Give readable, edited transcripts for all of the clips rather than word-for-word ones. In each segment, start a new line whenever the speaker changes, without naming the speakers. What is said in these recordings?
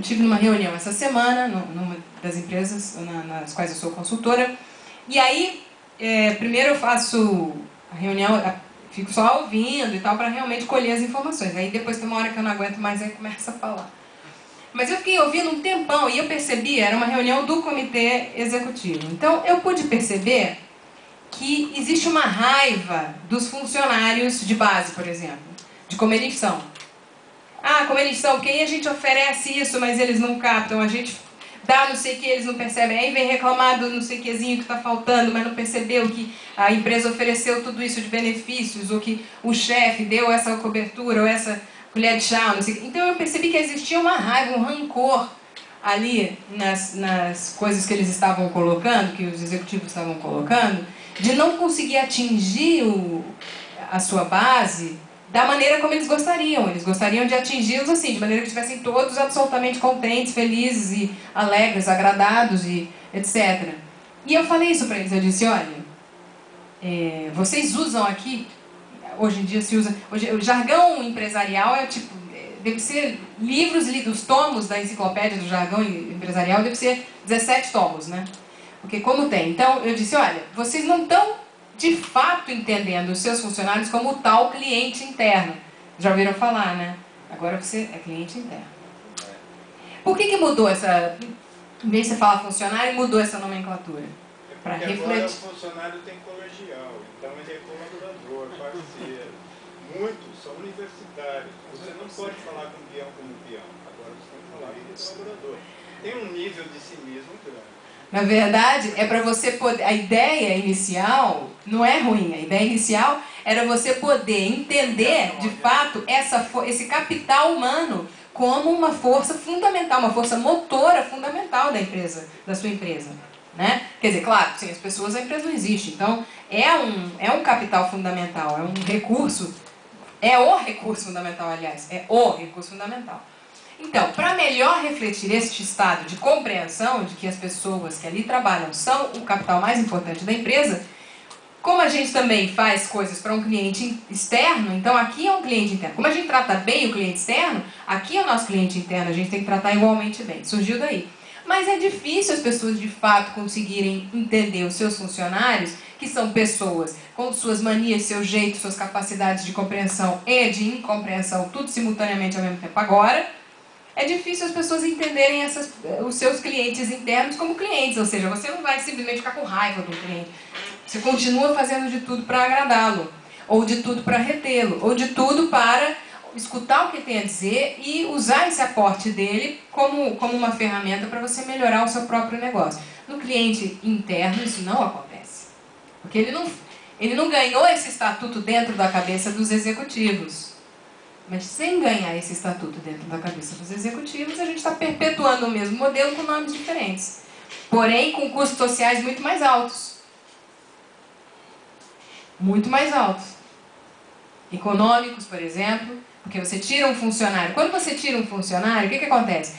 tive numa reunião essa semana, numa das empresas nas quais eu sou consultora, e aí, primeiro eu faço a reunião, fico só ouvindo e tal, para realmente colher as informações. Aí depois tem uma hora que eu não aguento mais, aí começa a falar. Mas eu fiquei ouvindo um tempão e eu percebi, era uma reunião do comitê executivo. Então eu pude perceber que existe uma raiva dos funcionários de base, por exemplo, de como eles são. Ah, como eles são, porque aí a gente oferece isso, mas eles não captam, a gente dá não sei o que, eles não percebem, aí vem reclamar do não sei o quezinho que está faltando, mas não percebeu que a empresa ofereceu tudo isso de benefícios, ou que o chefe deu essa cobertura, ou essa colher de chá, não sei. Então eu percebi que existia uma raiva, um rancor ali nas coisas que eles estavam colocando, que os executivos estavam colocando, de não conseguir atingir a sua base da maneira como eles gostariam. Eles gostariam de atingi-los assim, de maneira que estivessem todos absolutamente contentes, felizes e alegres, agradados e etc. E eu falei isso para eles, eu disse, olha, vocês usam aqui, hoje em dia se usa, o jargão empresarial é tipo, deve ser livros lidos, tomos da enciclopédia do jargão empresarial, deve ser 17 tomos, né? Porque como tem. Então eu disse, olha, vocês não estão de fato entendendo os seus funcionários como o tal cliente interno. Já ouviram falar, né? Agora você é cliente interno. Por que mudou essa... Em vez de você falar funcionário, mudou essa nomenclatura?
Para refletir. Agora o funcionário tem colegial, então ele é colaborador, parceiro. Muitos são universitários. Você não pode falar com o peão como peão. Agora você tem que falar com o colaborador. Tem um nível de cinismo grande.
Na verdade, é para você poder... A ideia inicial não é ruim. A ideia inicial era você poder entender, de fato, esse capital humano como uma força fundamental, uma força motora fundamental da empresa, da sua empresa. Né? Quer dizer, claro, sem as pessoas a empresa não existe. Então, é um capital fundamental, é um recurso, é o recurso fundamental, aliás, é o recurso fundamental. Então, para melhor refletir este estado de compreensão de que as pessoas que ali trabalham são o capital mais importante da empresa, como a gente também faz coisas para um cliente externo, então aqui é um cliente interno. Como a gente trata bem o cliente externo, aqui é o nosso cliente interno, a gente tem que tratar igualmente bem. Surgiu daí. Mas é difícil as pessoas de fato conseguirem entender os seus funcionários, que são pessoas com suas manias, seus jeitos, suas capacidades de compreensão e de incompreensão, tudo simultaneamente ao mesmo tempo. Agora, é difícil as pessoas entenderem os seus clientes internos como clientes, ou seja, você não vai simplesmente ficar com raiva do cliente. Você continua fazendo de tudo para agradá-lo, ou de tudo para retê-lo, ou de tudo para escutar o que ele tem a dizer e usar esse aporte dele como uma ferramenta para você melhorar o seu próprio negócio. No cliente interno isso não acontece, porque ele não ganhou esse estatuto dentro da cabeça dos executivos. Mas sem ganhar esse estatuto dentro da cabeça dos executivos, a gente está perpetuando o mesmo modelo com nomes diferentes. Porém, com custos sociais muito mais altos. Muito mais altos. Econômicos, por exemplo, porque você tira um funcionário. Quando você tira um funcionário, o que acontece?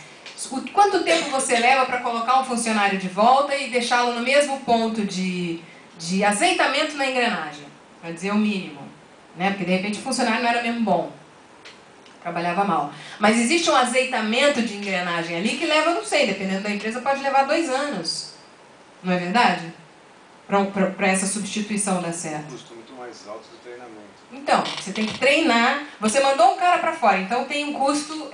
Quanto tempo você leva para colocar um funcionário de volta e deixá-lo no mesmo ponto de azeitamento na engrenagem? Para dizer o mínimo. Né? Porque de repente o funcionário não era mesmo bom. Trabalhava mal. Mas existe um azeitamento de engrenagem ali que leva, não sei, dependendo da empresa, pode levar 2 anos. Não é verdade? Para essa substituição dar certo.
Um custo muito mais alto do treinamento.
Então, você tem que treinar. Você mandou um cara para fora, então tem um custo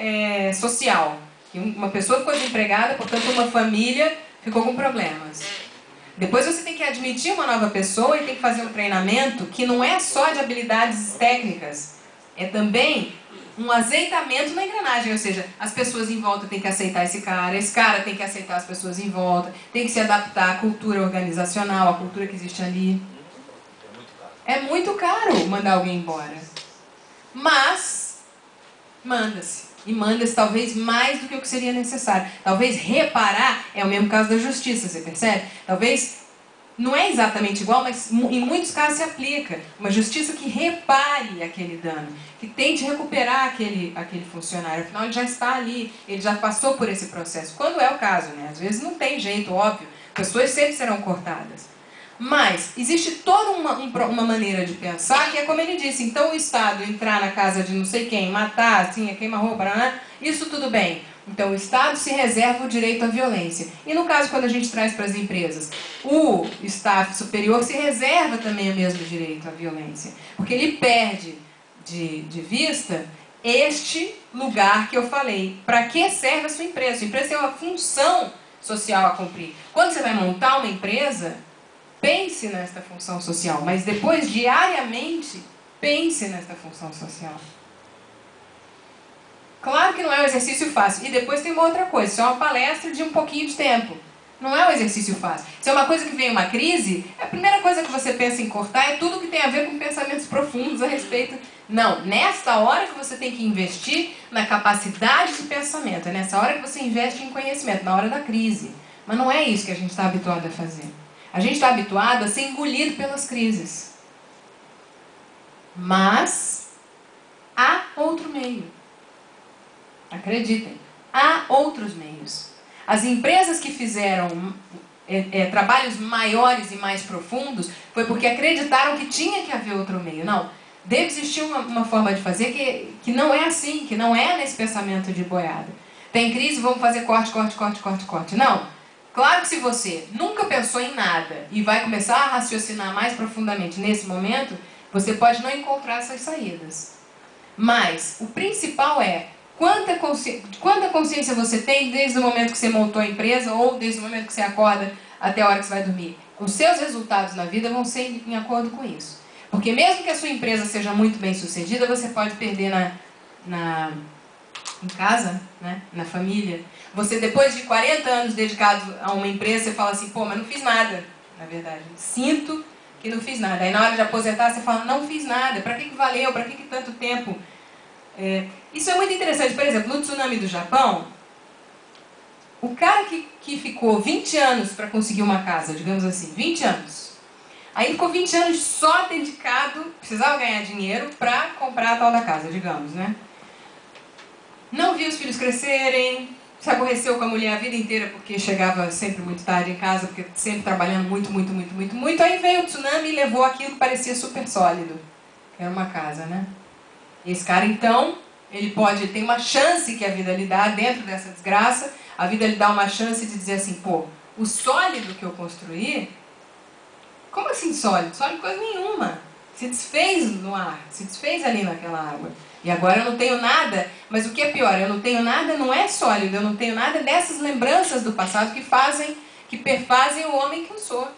social. Uma pessoa ficou desempregada, portanto uma família ficou com problemas. Depois você tem que admitir uma nova pessoa e tem que fazer um treinamento que não é só de habilidades técnicas. É também um azeitamento na engrenagem, ou seja, as pessoas em volta têm que aceitar esse cara tem que aceitar as pessoas em volta, tem que se adaptar à cultura organizacional, à cultura que existe ali. É muito caro mandar alguém embora. Mas, manda-se. E manda-se talvez mais do que o que seria necessário. Talvez reparar é o mesmo caso da justiça, você percebe? Talvez não é exatamente igual, mas em muitos casos se aplica. Uma justiça que repare aquele dano, que tente recuperar aquele funcionário. Afinal, ele já está ali, ele já passou por esse processo. Quando é o caso, né? Às vezes não tem jeito, óbvio. Pessoas sempre serão cortadas. Mas existe toda uma maneira de pensar que é como ele disse. Então o Estado entrar na casa de não sei quem, matar, assim, queima-roupa, Isso tudo bem. Então, o Estado se reserva o direito à violência. E no caso, quando a gente traz para as empresas, o staff superior se reserva também o mesmo direito à violência. Porque ele perde de vista este lugar que eu falei. Para que serve a sua empresa? A sua empresa tem uma função social a cumprir. Quando você vai montar uma empresa, pense nesta função social, mas depois, diariamente, pense nesta função social. Claro que não é um exercício fácil. E depois tem uma outra coisa, isso é uma palestra de um pouquinho de tempo. Não é um exercício fácil. Se é uma coisa que vem uma crise, a primeira coisa que você pensa em cortar é tudo que tem a ver com pensamentos profundos a respeito. Não, nesta hora que você tem que investir na capacidade de pensamento. É nessa hora que você investe em conhecimento, na hora da crise. Mas não é isso que a gente está habituado a fazer. A gente está habituado a ser engolido pelas crises. Mas há outro meio. Acreditem, há outros meios. As empresas que fizeram trabalhos maiores e mais profundos foi porque acreditaram que tinha que haver outro meio. Não, deve existir uma forma de fazer que não é assim, que não é nesse pensamento de boiada. Tem crise, vamos fazer corte, corte, corte, corte, corte. Não. Claro que se você nunca pensou em nada e vai começar a raciocinar mais profundamente nesse momento, você pode não encontrar essas saídas. Mas o principal é quanta consciência você tem desde o momento que você montou a empresa ou desde o momento que você acorda até a hora que você vai dormir. Os seus resultados na vida vão ser em acordo com isso. Porque mesmo que a sua empresa seja muito bem sucedida, você pode perder em casa, né? Na família. Você, depois de 40 anos dedicado a uma empresa, você fala assim, pô, mas não fiz nada. Na verdade, sinto que não fiz nada. Aí na hora de aposentar, você fala, não fiz nada. Para que valeu? Para que tanto tempo? Isso é muito interessante. Por exemplo, no tsunami do Japão, o cara que ficou 20 anos para conseguir uma casa, digamos assim, 20 anos. Aí ficou 20 anos só dedicado, precisava ganhar dinheiro para comprar a tal da casa, digamos, né? Não viu os filhos crescerem, se aborreceu com a mulher a vida inteira porque chegava sempre muito tarde em casa, porque sempre trabalhando muito, muito, muito, muito, muito. Aí veio o tsunami e levou aquilo que parecia super sólido, que era uma casa, né? Esse cara, então, ele tem uma chance que a vida lhe dá dentro dessa desgraça, a vida lhe dá uma chance de dizer assim, pô, o sólido que eu construí, como assim sólido? Sólido coisa nenhuma. Se desfez no ar, se desfez ali naquela água. E agora eu não tenho nada, mas o que é pior, eu não tenho nada, não é sólido, eu não tenho nada dessas lembranças do passado que perfazem o homem que eu sou.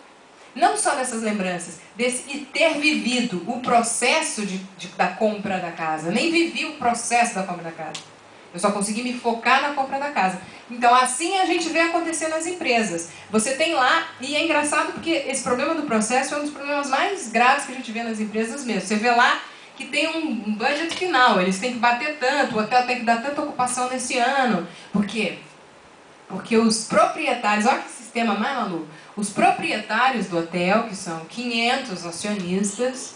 Não só dessas lembranças, e ter vivido o processo da compra da casa. Nem vivi o processo da compra da casa. Eu só consegui me focar na compra da casa. Então, assim a gente vê acontecer nas empresas. Você tem lá, e é engraçado porque esse problema do processo é um dos problemas mais graves que a gente vê nas empresas mesmo. Você vê lá que tem um budget final, eles têm que bater tanto, o hotel tem que dar tanta ocupação nesse ano. Por quê? Porque os proprietários, olha que sistema mais maluco, os proprietários do hotel, que são 500 acionistas,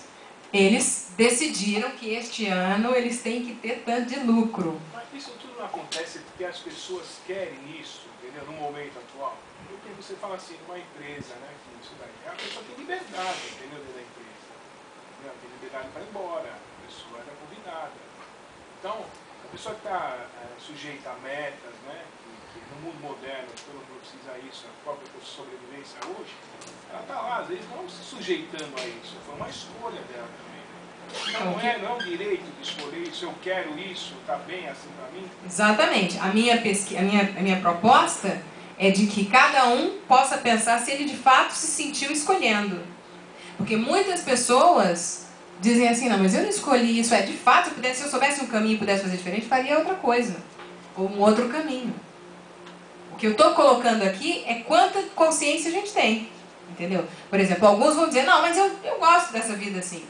eles decidiram que este ano eles têm que ter tanto de lucro.
Mas isso tudo não acontece porque as pessoas querem isso, entendeu? No momento atual. Porque você fala assim, numa empresa, né, que isso daí, a pessoa tem liberdade, entendeu, dentro da empresa. Entendeu? Tem liberdade para ir embora, a pessoa é convidada. Então, a pessoa que está sujeita a metas, né, que no mundo moderno todo mundo precisa isso, a própria sobrevivência hoje, ela está lá, às vezes não se sujeitando a isso, foi uma escolha dela também. Não é um direito de escolher isso, eu quero isso, está bem assim para mim?
Exatamente. A minha proposta é de que cada um possa pensar se ele de fato se sentiu escolhendo. Porque muitas pessoas dizem assim, não, mas eu não escolhi isso. De fato, se eu soubesse um caminho e pudesse fazer diferente, faria outra coisa. Ou um outro caminho. O que eu estou colocando aqui é quanta consciência a gente tem. Entendeu? Por exemplo, alguns vão dizer, não, mas eu gosto dessa vida assim.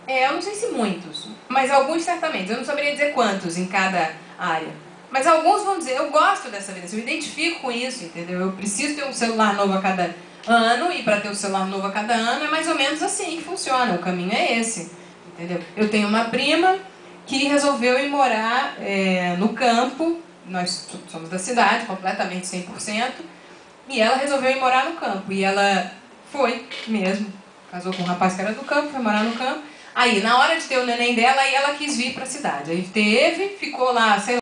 Eu não sei se muitos, mas alguns certamente. Eu não saberia dizer quantos em cada área. Mas alguns vão dizer, eu gosto dessa vida, eu me identifico com isso, entendeu? Eu preciso ter um celular novo a cada ano, e para ter um celular novo a cada ano é mais ou menos assim que funciona, o caminho é esse, entendeu? Eu tenho uma prima que resolveu ir morar no campo, nós somos da cidade, completamente 100%, e ela resolveu ir morar no campo, e ela foi mesmo, casou com um rapaz que era do campo, foi morar no campo. Aí, na hora de ter o neném dela, aí ela quis vir para a cidade. Aí teve, ficou lá, sei